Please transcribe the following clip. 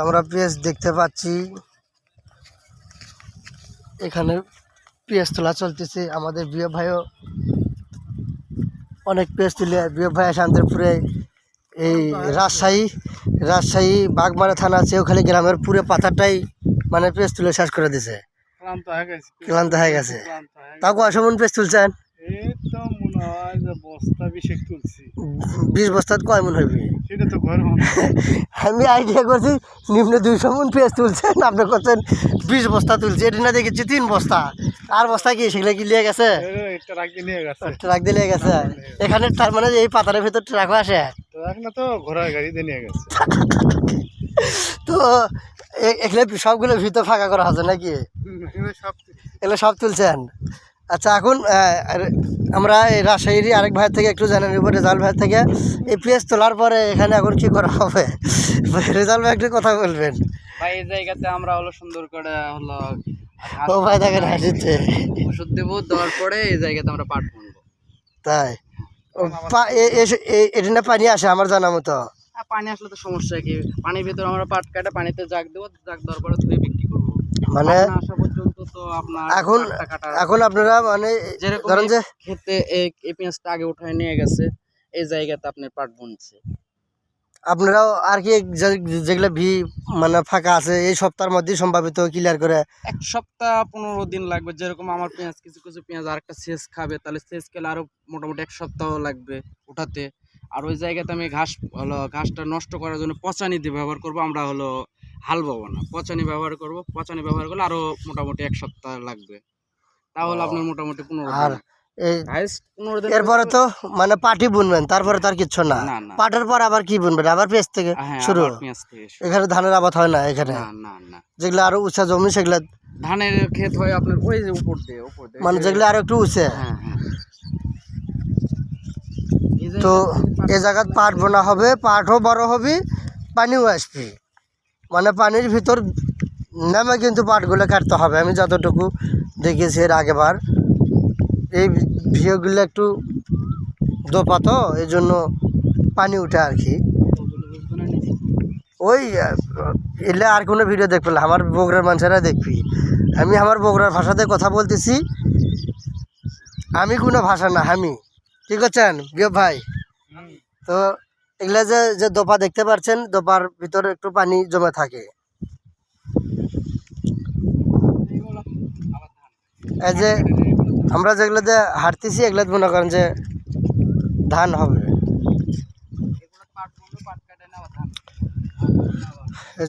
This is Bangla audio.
আমরা পেঁয়াজ দেখতে পাচ্ছি, এখানে পেঁয়াজ তোলা চলতেছে। আমাদের বিয়ে ভাইও অনেক পেঁয়াজ তুলে, বিয়ে ভাই শান্তিপুরে এই রাজশাহী বাগমারা থানা আছে, ওখানে গ্রামের পুরো পাতাটাই মানে পেঁয়াজ তুলে শেষ করে দিছে। ক্লান্ত হয়ে গেছে। তাও কয়শো মন পেঁয়াজ তুলছেন? 20 বস্তাত কয় মন হইবে? আমি আইডিয়া করছি নিম্ন 200 মন পেঁয়াজ তুলছেন, আপনি করছেন 20 বস্তা তুলছে। এটা না দেখেছি 3 বস্তা। আর বস্তা কি সেগুলো কি লিয়ে গেছে? ট্রাক দিয়ে লিয়ে গেছে। এখানে তার মানে এই পাতারের ভেতর ট্রাকও আসে তো ঘোড়ার গাড়িতে নিয়ে গেছে। তো এখানে সবগুলো ভিতর ফাঁকা করা হচ্ছে নাকি? এগুলো সব তুলছেন। আচ্ছা, এখন আমরা এই রাজশাহীর আরেক ভাইয়ের থেকে একটু জানেন, এরপর রেজাল্ট ভাইয়ের থেকে এই পেঁয়াজ তোলার পরে এখানে এখন কি করা হবে? রেজাল্ট ভাই একটু কথা বলবেন। ভাই এই জায়গাতে আমরা হলো সুন্দর করে হলো ও ভাই দেখেন হাসিতে ওষুধ দেবো, দেওয়ার পরে এই জায়গাতে আমরা পাট বুনবো। তাই এটা না পানি আসে আমার জানা মতো? পানি আসলে তো সমস্যা কি, পানির ভিতরে আমরা পাট কাটে পানিতে জাগ দেবো, জাগ দেওয়ার পরে ধুয়ে বিক্রি করবো। মানে আসা পর্যন্ত তো আপনার এখন আপনারা মানে ধরেন যে খেতে এই পেঁয়াজটা আগে উঠায় নিয়ে গেছে, এই জায়গাতে আপনার পাট বুনছে। আপনারাও আর কি যেগুলো মানে ফাঁকা আছে এই সপ্তাহের মধ্যে সম্ভাবিত ক্লিয়ার করে? 1 সপ্তাহ 15 দিন লাগবে। যেরকম আমার পেঁয়াজ কিছু পেঁয়াজ আর একটা সেচ খাবে, তাহলে সেচ খেলে আরো মোটামুটি 1 সপ্তাহ লাগবে উঠাতে। আর ওই জায়গাতে আমি ঘাসটা নষ্ট করার জন্য পচানি দিয়ে ব্যবহার করব। আমরা হলো হাল বাবো না, পচানি ব্যবহার করব। পচানি ব্যবহার করলে আরো মোটামুটি 1 সপ্তাহ লাগবে। তাহলে আপনার মোটামুটি 15 আর দিন। এরপরে তো মানে পাটি বুনবেন, তারপরে তার কিচ্ছু না। পাটের পর আবার কি বুনবেন? আবার পেঁয়াজ থেকে শুরু? এখানে ধানের আবাদ হয় না এখানে? যেগুলো আরো উঁচা জমি সেগুলা ধানের ক্ষেত হয় আপনার ওই যে উপর দিয়ে মানে যেগুলো আরো একটু উঁচে। তো এ জায়গা পাট বোনা হবে, পাটও বড় হবে, পানিও আসবে। মানে পানির ভিতর নামে কিন্তু পাটগুলো কাটতে হবে। আমি যতটুকু দেখেছি এর আগেবার, এই ভিউগুলো একটু দোপা তো এই জন্য পানি উঠে আর কি। ওই এলে আর কোনো ভিডিও দেখবে না, আমার বগুড়ার মানুষেরা দেখবি। আমি আমার বগুড়ার ভাষাতে কথা বলতেছি, আমি কোনো ভাষা না আমি। ঠিক আছেন বিয়ে ভাই? তো এগুলা যে দোপা দেখতে পাচ্ছেন, দোপার ভিতরে একটু পানি জমে থাকে। এই যে আমরা যেগুলোতে হাঁটতেছি এগুলো মনে করেন যে ধান হবে।